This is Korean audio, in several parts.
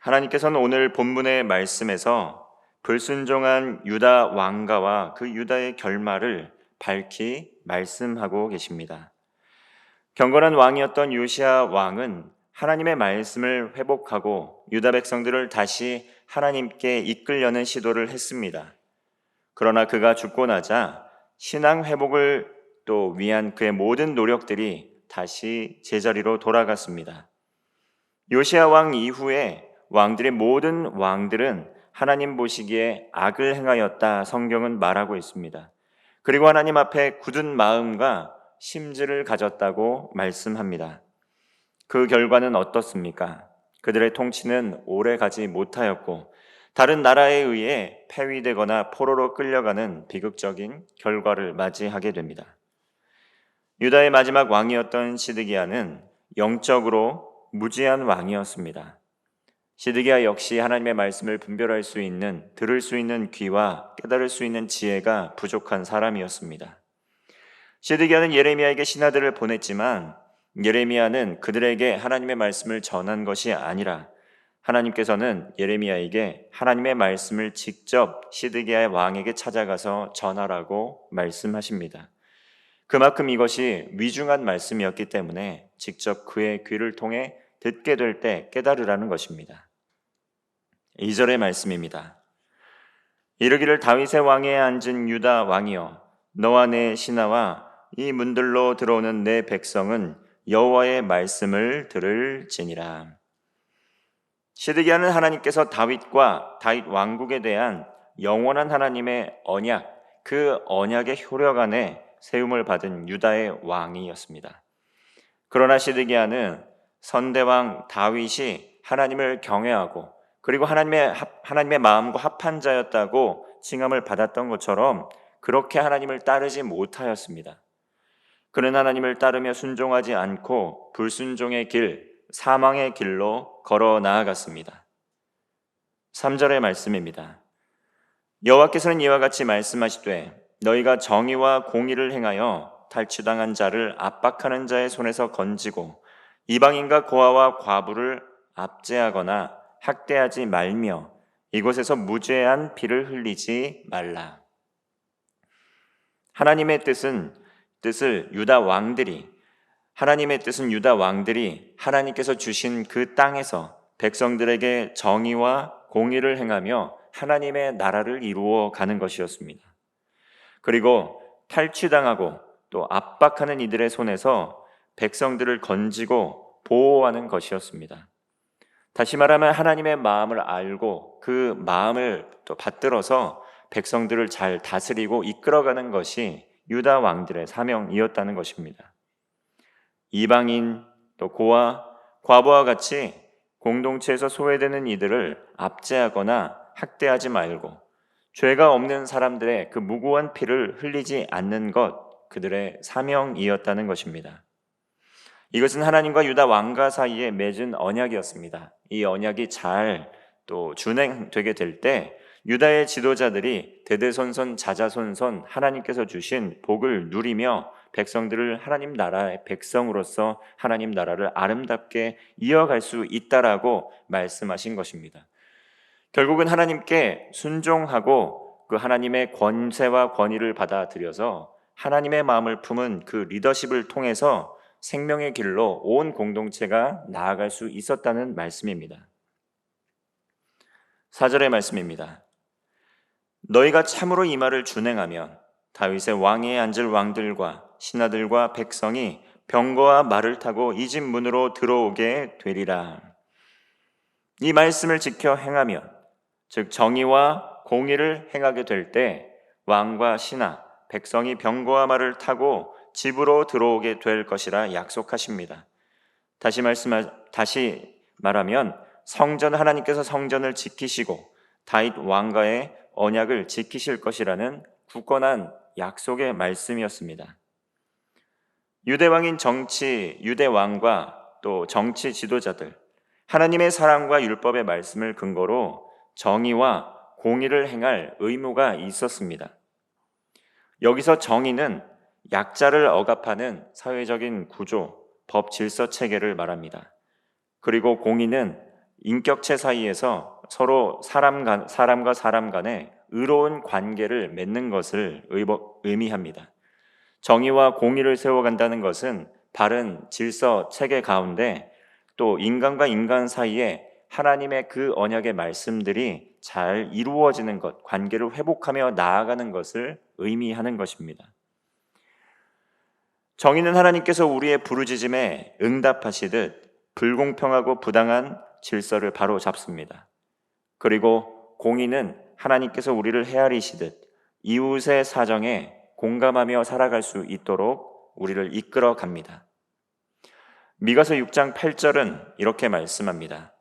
하나님께서는 오늘 본문의 말씀에서 불순종한 유다 왕가와 그 유다의 결말을 밝히 말씀하고 계십니다. 경건한 왕이었던 요시야 왕은 하나님의 말씀을 회복하고 유다 백성들을 다시 하나님께 이끌려는 시도를 했습니다. 그러나 그가 죽고 나자 신앙 회복을 또 위한 그의 모든 노력들이 다시 제자리로 돌아갔습니다. 요시야 왕 이후에 왕들의 모든 왕들은 하나님 보시기에 악을 행하였다 성경은 말하고 있습니다. 그리고 하나님 앞에 굳은 마음과 심지를 가졌다고 말씀합니다. 그 결과는 어떻습니까? 그들의 통치는 오래 가지 못하였고 다른 나라에 의해 폐위되거나 포로로 끌려가는 비극적인 결과를 맞이하게 됩니다. 유다의 마지막 왕이었던 시드기야는 영적으로 무지한 왕이었습니다. 시드기야 역시 하나님의 말씀을 분별할 수 있는, 들을 수 있는 귀와 깨달을 수 있는 지혜가 부족한 사람이었습니다. 시드기야는 예레미야에게 신하들을 보냈지만 예레미야는 그들에게 하나님의 말씀을 전한 것이 아니라 하나님께서는 예레미야에게 하나님의 말씀을 직접 시드기야 왕에게 찾아가서 전하라고 말씀하십니다. 그만큼 이것이 위중한 말씀이었기 때문에 직접 그의 귀를 통해 듣게 될 때 깨달으라는 것입니다. 2절의 말씀입니다. 이르기를 다윗의 왕위에 앉은 유다 왕이여 너와 내 신하와 이 문들로 들어오는 내 백성은 여호와의 말씀을 들을지니라. 시드기야는 하나님께서 다윗과 다윗 왕국에 대한 영원한 하나님의 언약, 그 언약의 효력 안에 세움을 받은 유다의 왕이었습니다. 그러나 시드기야는 선대왕 다윗이 하나님을 경외하고 그리고 하나님의 마음과 합한 자였다고 칭함을 받았던 것처럼 그렇게 하나님을 따르지 못하였습니다. 그는 하나님을 따르며 순종하지 않고 불순종의 길, 사망의 길로 걸어 나아갔습니다. 3절의 말씀입니다. 여호와께서는 이와 같이 말씀하시되 너희가 정의와 공의를 행하여 탈취당한 자를 압박하는 자의 손에서 건지고 이방인과 고아와 과부를 압제하거나 학대하지 말며 이곳에서 무죄한 피를 흘리지 말라. 하나님의 뜻을 유다 왕들이 하나님께서 주신 그 땅에서 백성들에게 정의와 공의를 행하며 하나님의 나라를 이루어 가는 것이었습니다. 그리고 탈취당하고 또 압박하는 이들의 손에서 백성들을 건지고 보호하는 것이었습니다. 다시 말하면 하나님의 마음을 알고 그 마음을 또 받들어서 백성들을 잘 다스리고 이끌어가는 것이 유다 왕들의 사명이었다는 것입니다. 이방인 또 고아, 과부와 같이 공동체에서 소외되는 이들을 압제하거나 학대하지 말고 죄가 없는 사람들의 그 무고한 피를 흘리지 않는 것, 그들의 사명이었다는 것입니다. 이것은 하나님과 유다 왕가 사이에 맺은 언약이었습니다. 이 언약이 잘 또 준행되게 될 때 유다의 지도자들이 대대손손 자자손손 하나님께서 주신 복을 누리며 백성들을 하나님 나라의 백성으로서 하나님 나라를 아름답게 이어갈 수 있다라고 말씀하신 것입니다. 결국은 하나님께 순종하고 그 하나님의 권세와 권위를 받아들여서 하나님의 마음을 품은 그 리더십을 통해서 생명의 길로 온 공동체가 나아갈 수 있었다는 말씀입니다. 4절의 말씀입니다. 너희가 참으로 이 말을 준행하면 다윗의 왕위에 앉을 왕들과 신하들과 백성이 병거와 말을 타고 이 집 문으로 들어오게 되리라. 이 말씀을 지켜 행하면 즉 정의와 공의를 행하게 될 때 왕과 신하, 백성이 병거와 말을 타고 집으로 들어오게 될 것이라 약속하십니다. 다시 말하면 하나님께서 성전을 지키시고 다윗 왕가의 언약을 지키실 것이라는 굳건한 약속의 말씀이었습니다. 유대 왕과 또 정치 지도자들, 하나님의 사랑과 율법의 말씀을 근거로 정의와 공의를 행할 의무가 있었습니다. 여기서 정의는 약자를 억압하는 사회적인 구조, 법 질서 체계를 말합니다. 그리고 공의는 인격체 사이에서 서로 사람과 사람 간에 의로운 관계를 맺는 것을 의미합니다. 정의와 공의를 세워간다는 것은 바른 질서 체계 가운데 또 인간과 인간 사이에 하나님의 그 언약의 말씀들이 잘 이루어지는 것, 관계를 회복하며 나아가는 것을 의미하는 것입니다. 정의는 하나님께서 우리의 부르짖음에 응답하시듯 불공평하고 부당한 질서를 바로 잡습니다. 그리고 공의는 하나님께서 우리를 헤아리시듯 이웃의 사정에 공감하며 살아갈 수 있도록 우리를 이끌어 갑니다. 미가서 6장 8절은 이렇게 말씀합니다.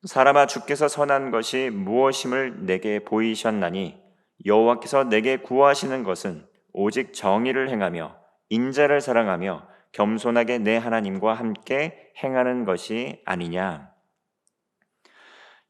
사람아, 주께서 선한 것이 무엇임을 내게 보이셨나니 여호와께서 내게 구하시는 것은 오직 정의를 행하며 인자를 사랑하며 겸손하게 내 하나님과 함께 행하는 것이 아니냐.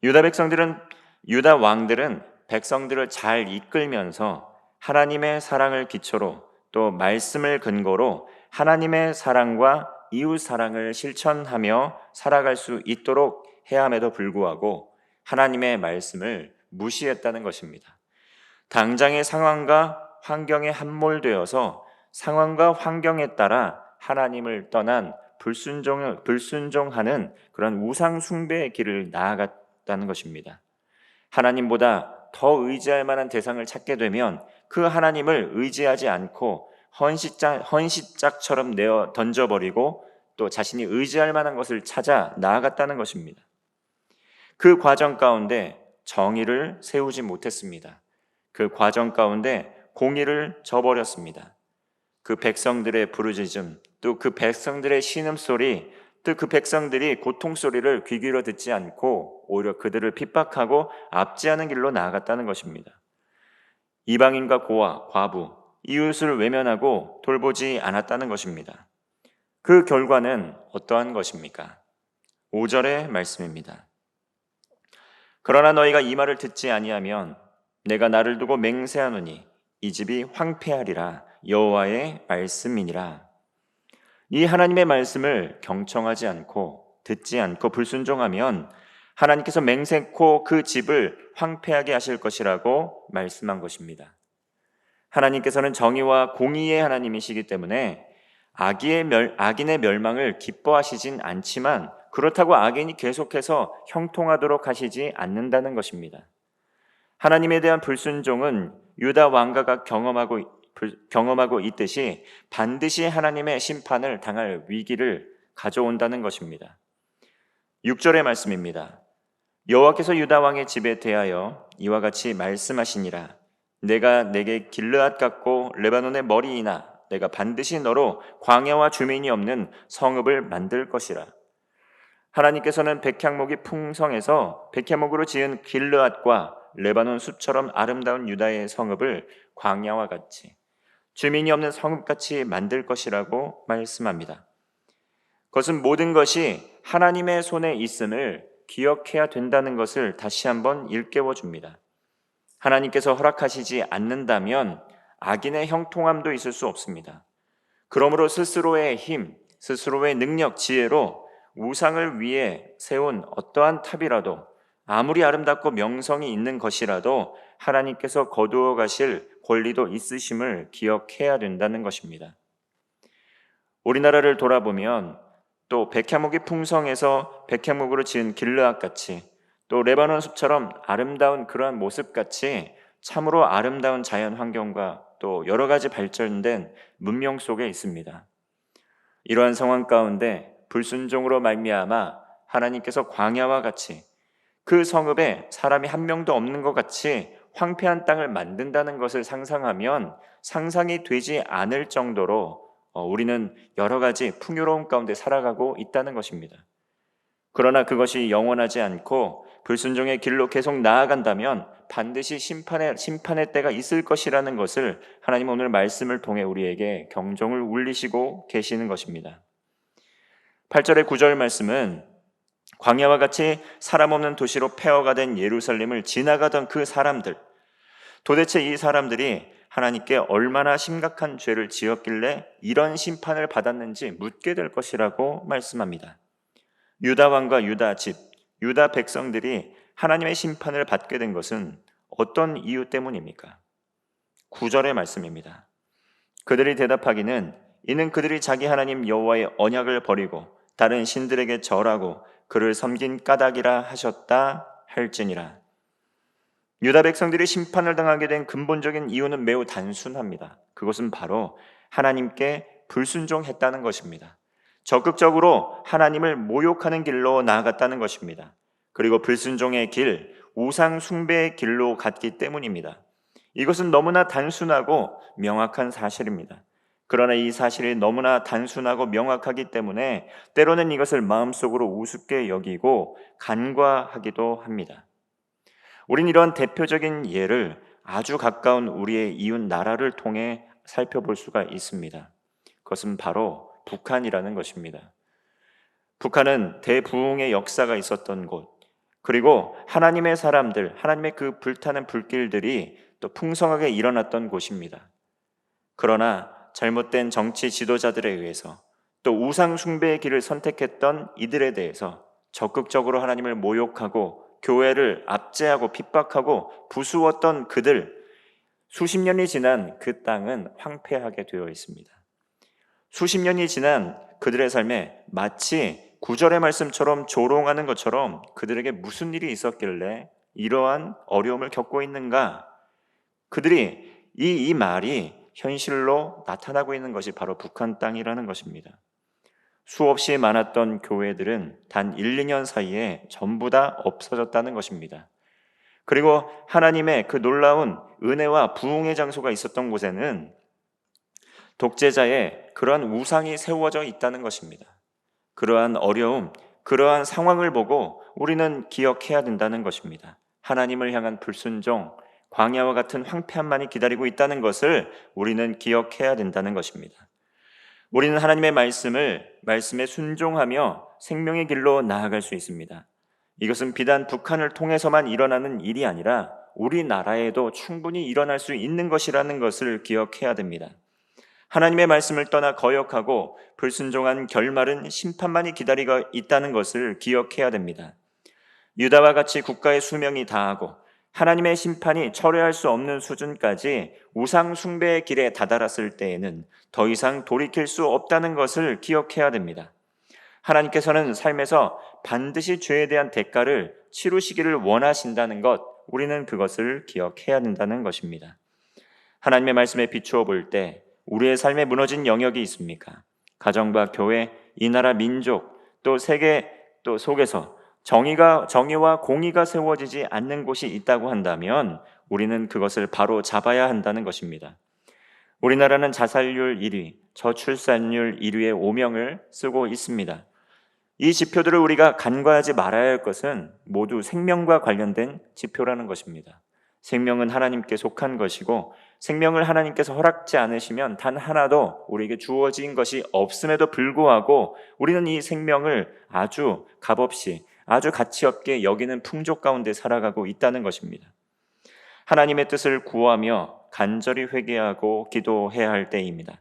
유다 왕들은 백성들을 잘 이끌면서 하나님의 사랑을 기초로 또 말씀을 근거로 하나님의 사랑과 이웃 사랑을 실천하며 살아갈 수 있도록 해야 함에도 불구하고 하나님의 말씀을 무시했다는 것입니다. 당장의 상황과 환경에 함몰되어서 상황과 환경에 따라 하나님을 떠난 불순종하는 그런 우상 숭배의 길을 나아갔다는 것입니다. 하나님보다 더 의지할 만한 대상을 찾게 되면 그 하나님을 의지하지 않고 헌시짝처럼 내어 던져버리고 또 자신이 의지할 만한 것을 찾아 나아갔다는 것입니다. 그 과정 가운데 정의를 세우지 못했습니다. 그 과정 가운데 공의를 저버렸습니다. 그 백성들의 부르짖음, 또 그 백성들의 신음소리, 또 그 백성들이 고통소리를 귀 기울여 듣지 않고 오히려 그들을 핍박하고 압제하는 길로 나아갔다는 것입니다. 이방인과 고아, 과부, 이웃을 외면하고 돌보지 않았다는 것입니다. 그 결과는 어떠한 것입니까? 5절의 말씀입니다. 그러나 너희가 이 말을 듣지 아니하면 내가 나를 두고 맹세하노니 이 집이 황폐하리라. 여호와의 말씀이니라. 이 하나님의 말씀을 경청하지 않고 듣지 않고 불순종하면 하나님께서 맹세코 그 집을 황폐하게 하실 것이라고 말씀한 것입니다. 하나님께서는 정의와 공의의 하나님이시기 때문에 악인의 멸망을 기뻐하시진 않지만 그렇다고 악인이 계속해서 형통하도록 하시지 않는다는 것입니다. 하나님에 대한 불순종은 유다 왕가가 경험하고 있듯이 반드시 하나님의 심판을 당할 위기를 가져온다는 것입니다. 6절의 말씀입니다. 여호와께서 유다 왕의 집에 대하여 이와 같이 말씀하시니라. 내가 내게 길르앗 같고 레바논의 머리이나 내가 반드시 너로 광야와 주민이 없는 성읍을 만들 것이라. 하나님께서는 백향목이 풍성해서 백향목으로 지은 길르앗과 레바논 숲처럼 아름다운 유다의 성읍을 광야와 같이 주민이 없는 성읍같이 만들 것이라고 말씀합니다. 그것은 모든 것이 하나님의 손에 있음을 기억해야 된다는 것을 다시 한번 일깨워 줍니다. 하나님께서 허락하시지 않는다면 악인의 형통함도 있을 수 없습니다. 그러므로 스스로의 힘, 스스로의 능력, 지혜로 우상을 위해 세운 어떠한 탑이라도 아무리 아름답고 명성이 있는 것이라도 하나님께서 거두어 가실 권리도 있으심을 기억해야 된다는 것입니다. 우리나라를 돌아보면 또 백향목이 풍성해서 백향목으로 지은 길르앗같이 또 레바논 숲처럼 아름다운 그러한 모습같이 참으로 아름다운 자연 환경과 또 여러 가지 발전된 문명 속에 있습니다. 이러한 상황 가운데 불순종으로 말미암아 하나님께서 광야와 같이 그 성읍에 사람이 한 명도 없는 것 같이 황폐한 땅을 만든다는 것을 상상하면 상상이 되지 않을 정도로 우리는 여러 가지 풍요로움 가운데 살아가고 있다는 것입니다. 그러나 그것이 영원하지 않고 불순종의 길로 계속 나아간다면 반드시 심판의 때가 있을 것이라는 것을 하나님 오늘 말씀을 통해 우리에게 경종을 울리시고 계시는 것입니다. 8절의 9절 말씀은 광야와 같이 사람 없는 도시로 폐허가 된 예루살렘을 지나가던 그 사람들, 도대체 이 사람들이 하나님께 얼마나 심각한 죄를 지었길래 이런 심판을 받았는지 묻게 될 것이라고 말씀합니다. 유다 왕과 유다 집, 유다 백성들이 하나님의 심판을 받게 된 것은 어떤 이유 때문입니까? 9절의 말씀입니다. 그들이 대답하기는 이는 그들이 자기 하나님 여호와의 언약을 버리고 다른 신들에게 절하고 그를 섬긴 까닭이라 하셨다 할지니라. 유다 백성들이 심판을 당하게 된 근본적인 이유는 매우 단순합니다. 그것은 바로 하나님께 불순종했다는 것입니다. 적극적으로 하나님을 모욕하는 길로 나아갔다는 것입니다. 그리고 불순종의 길, 우상 숭배의 길로 갔기 때문입니다. 이것은 너무나 단순하고 명확한 사실입니다. 그러나 이 사실이 너무나 단순하고 명확하기 때문에 때로는 이것을 마음속으로 우습게 여기고 간과하기도 합니다. 우린 이런 대표적인 예를 아주 가까운 우리의 이웃 나라를 통해 살펴볼 수가 있습니다. 그것은 바로 북한이라는 것입니다. 북한은 대부흥의 역사가 있었던 곳, 그리고 하나님의 사람들, 하나님의 그 불타는 불길들이 또 풍성하게 일어났던 곳입니다. 그러나 잘못된 정치 지도자들에 의해서 또 우상 숭배의 길을 선택했던 이들에 대해서 적극적으로 하나님을 모욕하고 교회를 압제하고 핍박하고 부수었던 그들, 수십 년이 지난 그 땅은 황폐하게 되어 있습니다. 수십 년이 지난 그들의 삶에 마치 9절의 말씀처럼 조롱하는 것처럼 그들에게 무슨 일이 있었길래 이러한 어려움을 겪고 있는가? 그들이 이 말이 현실로 나타나고 있는 것이 바로 북한 땅이라는 것입니다. 수없이 많았던 교회들은 단 1, 2년 사이에 전부 다 없어졌다는 것입니다. 그리고 하나님의 그 놀라운 은혜와 부흥의 장소가 있었던 곳에는 독재자의 그러한 우상이 세워져 있다는 것입니다. 그러한 어려움, 그러한 상황을 보고 우리는 기억해야 된다는 것입니다. 하나님을 향한 불순종, 광야와 같은 황폐함만이 기다리고 있다는 것을 우리는 기억해야 된다는 것입니다. 우리는 하나님의 말씀에 순종하며 생명의 길로 나아갈 수 있습니다. 이것은 비단 북한을 통해서만 일어나는 일이 아니라 우리나라에도 충분히 일어날 수 있는 것이라는 것을 기억해야 됩니다. 하나님의 말씀을 떠나 거역하고 불순종한 결말은 심판만이 기다리고 있다는 것을 기억해야 됩니다. 유다와 같이 국가의 수명이 다하고 하나님의 심판이 철회할 수 없는 수준까지 우상 숭배의 길에 다다랐을 때에는 더 이상 돌이킬 수 없다는 것을 기억해야 됩니다. 하나님께서는 삶에서 반드시 죄에 대한 대가를 치르시기를 원하신다는 것, 우리는 그것을 기억해야 된다는 것입니다. 하나님의 말씀에 비추어 볼 때 우리의 삶에 무너진 영역이 있습니까? 가정과 교회, 이 나라 민족, 또 세계 또 속에서 정의와 공의가 세워지지 않는 곳이 있다고 한다면 우리는 그것을 바로 잡아야 한다는 것입니다. 우리나라는 자살률 1위, 저출산율 1위의 오명을 쓰고 있습니다. 이 지표들을 우리가 간과하지 말아야 할 것은 모두 생명과 관련된 지표라는 것입니다. 생명은 하나님께 속한 것이고 생명을 하나님께서 허락지 않으시면 단 하나도 우리에게 주어진 것이 없음에도 불구하고 우리는 이 생명을 아주 값없이 아주 가치 없게 여기는 풍족 가운데 살아가고 있다는 것입니다. 하나님의 뜻을 구하며 간절히 회개하고 기도해야 할 때입니다.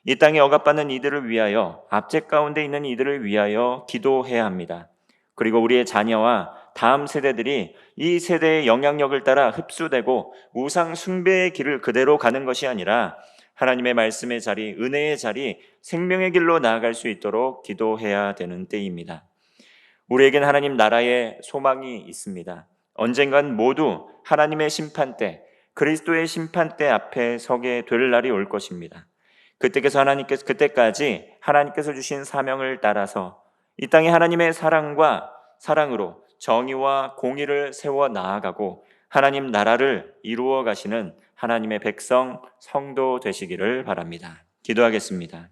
이 땅에 억압받는 이들을 위하여, 압제 가운데 있는 이들을 위하여 기도해야 합니다. 그리고 우리의 자녀와 다음 세대들이 이 세대의 영향력을 따라 흡수되고 우상 숭배의 길을 그대로 가는 것이 아니라 하나님의 말씀의 자리, 은혜의 자리, 생명의 길로 나아갈 수 있도록 기도해야 되는 때입니다. 우리에겐 하나님 나라의 소망이 있습니다. 언젠간 모두 하나님의 심판대, 그리스도의 심판대 앞에 서게 될 날이 올 것입니다. 그때까지 하나님께서 주신 사명을 따라서 이 땅에 하나님의 사랑으로 정의와 공의를 세워 나아가고 하나님 나라를 이루어 가시는 하나님의 백성, 성도 되시기를 바랍니다. 기도하겠습니다.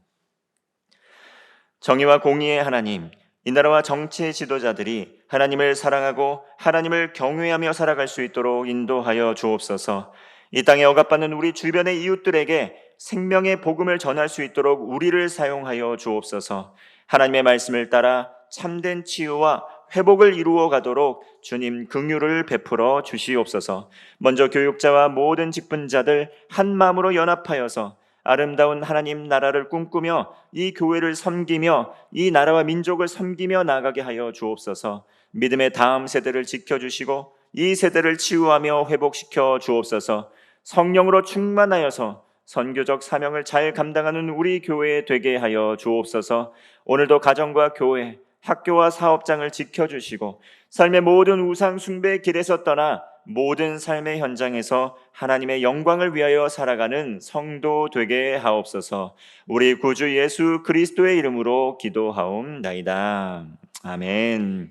정의와 공의의 하나님, 이 나라와 정치 지도자들이 하나님을 사랑하고 하나님을 경외하며 살아갈 수 있도록 인도하여 주옵소서. 이 땅에 억압받는 우리 주변의 이웃들에게 생명의 복음을 전할 수 있도록 우리를 사용하여 주옵소서. 하나님의 말씀을 따라 참된 치유와 회복을 이루어 가도록 주님 긍휼을 베풀어 주시옵소서. 먼저 교육자와 모든 직분자들 한 마음으로 연합하여서 아름다운 하나님 나라를 꿈꾸며 이 교회를 섬기며 이 나라와 민족을 섬기며 나아가게 하여 주옵소서. 믿음의 다음 세대를 지켜주시고 이 세대를 치유하며 회복시켜 주옵소서. 성령으로 충만하여서 선교적 사명을 잘 감당하는 우리 교회 되게 하여 주옵소서. 오늘도 가정과 교회, 학교와 사업장을 지켜주시고 삶의 모든 우상 숭배의 길에서 떠나 모든 삶의 현장에서 하나님의 영광을 위하여 살아가는 성도 되게 하옵소서. 우리 구주 예수 그리스도의 이름으로 기도하옵나이다. 아멘.